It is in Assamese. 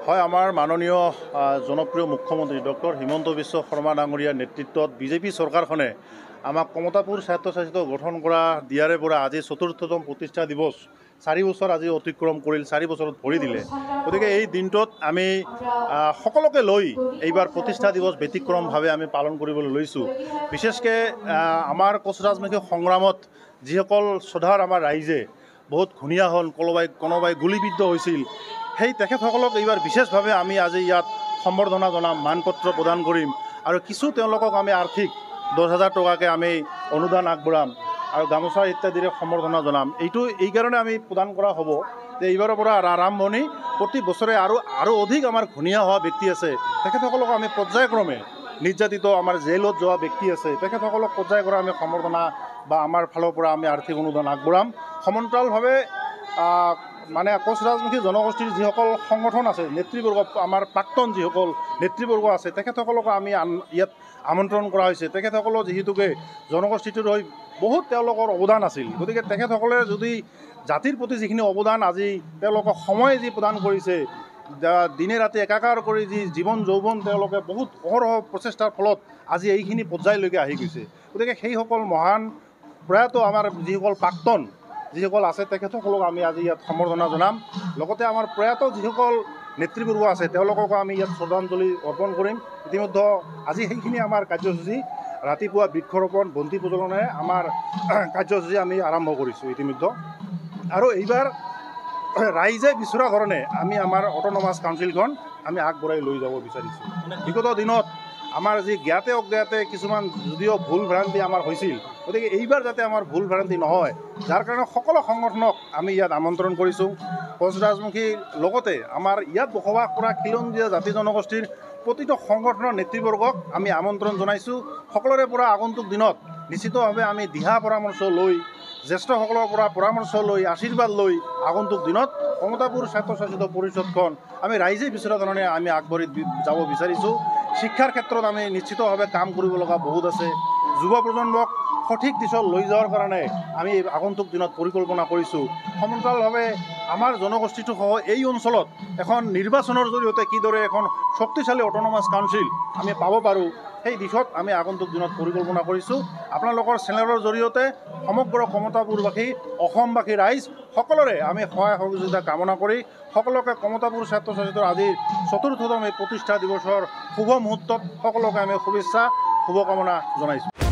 হয়, আমাৰ মাননীয় জনপ্ৰিয় মুখ্যমন্ত্ৰী ডক্টৰ হিমন্ত বিশ্ব শৰ্মা ডাঙৰীয়াৰ নেতৃত্বত বিজেপি চৰকাৰখনে আমাক কমতাপুৰ স্বায়ত্তশাসিত গঠন কৰা দিয়াৰে পৰা আজি চতুৰ্থতম প্ৰতিষ্ঠা দিৱস 4 বছৰ আজি অতিক্ৰম কৰিল, 4 বছৰত ভৰি দিলে। গতিকে এই দিনটোত আমি সকলোকে লৈ এইবাৰ প্ৰতিষ্ঠা দিৱস ব্যতিক্ৰমভাৱে আমি পালন কৰিবলৈ লৈছোঁ। বিশেষকৈ আমাৰ কোচ ৰাজনৈতিক সংগ্ৰামত যিসকল শ্ৰদ্ধাৰ আমাৰ ৰাইজে বহুত ঘূণীয়া হ'ল, কোনোবাই গুলীবিদ্ধ হৈছিল, সেই তেখেতসকলক এইবাৰ বিশেষভাৱে আমি আজি ইয়াত সম্বৰ্ধনা জনাম, মানপত্ৰ প্ৰদান কৰিম আৰু কিছু তেওঁলোকক আমি আৰ্থিক 10,000 টকাকৈ আমি অনুদান আগবঢ়াম আৰু গামোচা ইত্যাদিৰে সম্বৰ্ধনা জনাম। এইটো এই কাৰণে আমি প্ৰদান কৰা হ'ব যে এইবাৰৰ পৰা আৰম্ভণি প্ৰতি বছৰে আৰু অধিক আমাৰ ঘূণীয়া হোৱা ব্যক্তি আছে, তেখেতসকলক আমি পৰ্যায়ক্ৰমে নিৰ্যাতিত আমাৰ জেলত যোৱা ব্যক্তি আছে, তেখেতসকলক পৰ্যায়ক্ৰমে আমি সম্বৰ্ধনা বা আমাৰ ফালৰ পৰা আমি আৰ্থিক অনুদান আগবঢ়াম। সমান্তৰালভাৱে মানে কোচ ৰাজনৈতিক জনগোষ্ঠীৰ যিসকল সংগঠন আছে, নেতৃবৰ্গ, আমাৰ প্ৰাক্তন যিসকল নেতৃবৰ্গ আছে, তেখেতসকলক আমি ইয়াত আমন্ত্ৰণ কৰা হৈছে। তেখেতসকলৰ যিহেতুকে জনগোষ্ঠীটোৰ হৈ বহুত তেওঁলোকৰ অৱদান আছিল, গতিকে তেখেতসকলে যদি জাতিৰ প্ৰতি যিখিনি অৱদান আজি তেওঁলোকক সময় যি প্ৰদান কৰিছে, দিনে ৰাতি একাকাৰ কৰি যি জীৱন যৌৱন তেওঁলোকে বহুত অহৰহ প্ৰচেষ্টাৰ ফলত আজি এইখিনি পৰ্যায়লৈকে আহি গৈছে। গতিকে সেইসকল মহান প্ৰয়াত আমাৰ যিসকল প্ৰাক্তন যিসকল আছে তেখেতসকলক আমি আজি ইয়াত সম্বৰ্ধনা জনাম। লগতে আমাৰ প্ৰয়াত যিসকল নেতৃবৰ্গ আছে তেওঁলোককো আমি ইয়াত শ্ৰদ্ধাঞ্জলি অৰ্পণ কৰিম। ইতিমধ্যে আজি সেইখিনি আমাৰ কাৰ্যসূচী, ৰাতিপুৱা বৃক্ষৰোপণ বন্তি প্ৰজ্বলনেৰে আমাৰ কাৰ্যসূচী আমি আৰম্ভ কৰিছোঁ ইতিমধ্যে। আৰু এইবাৰ ৰাইজে বিচৰা ধৰণে আমি আমাৰ অট'নমাছ কাউন্সিলখন আমি আগবঢ়াই লৈ যাব বিচাৰিছোঁ। বিগত দিনত আমাৰ যি জ্ঞাতে অজ্ঞাতে কিছুমান যদিও ভুল ভ্ৰান্তি আমাৰ হৈছিল, গতিকে এইবাৰ যাতে আমাৰ ভুল ভ্ৰান্তি নহয়, যাৰ কাৰণে সকলো সংগঠনক আমি ইয়াত আমন্ত্ৰণ কৰিছোঁ। কোচ ৰাজবংশীৰ লগতে আমাৰ ইয়াত বসবাস কৰা খিলঞ্জীয়া জাতি জনগোষ্ঠীৰ প্ৰতিটো সংগঠনৰ নেতৃবৰ্গক আমি আমন্ত্ৰণ জনাইছোঁ। সকলোৰে পৰা আগন্তুক দিনত নিশ্চিতভাৱে আমি দিহা পৰামৰ্শ লৈ, জ্যেষ্ঠসকলৰ পৰা পৰামৰ্শ লৈ, আশীৰ্বাদ লৈ আগন্তুক দিনত কমতাপুৰ স্বায়ত্তশাসিত পৰিষদখন আমি ৰাইজে বিচৰা ধৰণে আমি আগবাঢ়ি যাব বিচাৰিছোঁ। শিক্ষাৰ ক্ষেত্ৰত আমি নিশ্চিতভাৱে কাম কৰিব লগা বহুত আছে। যুৱ প্ৰজন্মক সঠিক দিশত লৈ যোৱাৰ কাৰণে আমি আগন্তুক দিনত পৰিকল্পনা কৰিছোঁ। সমান্তৰালভাৱে আমাৰ জনগোষ্ঠীটোসহ এই অঞ্চলত এখন নিৰ্বাচনৰ জৰিয়তে কিদৰে এখন শক্তিশালী অট'নমাছ কাউন্সিল আমি পাব পাৰোঁ, সেই দিশত আমি আগন্তুক দিনত পৰিকল্পনা কৰিছোঁ। আপোনালোকৰ চেনেলৰ জৰিয়তে সমগ্ৰ কমতাপুৰবাসী, অসমবাসী ৰাইজ সকলোৰে আমি সহায় সহযোগিতা কামনা কৰি সকলোকে কমতাপুৰ স্বায়ত্তশাসিত আজিৰ চতুৰ্থতম এই প্ৰতিষ্ঠা দিৱসৰ শুভ মুহূৰ্তত সকলোকে আমি শুভেচ্ছা শুভকামনা জনাইছোঁ।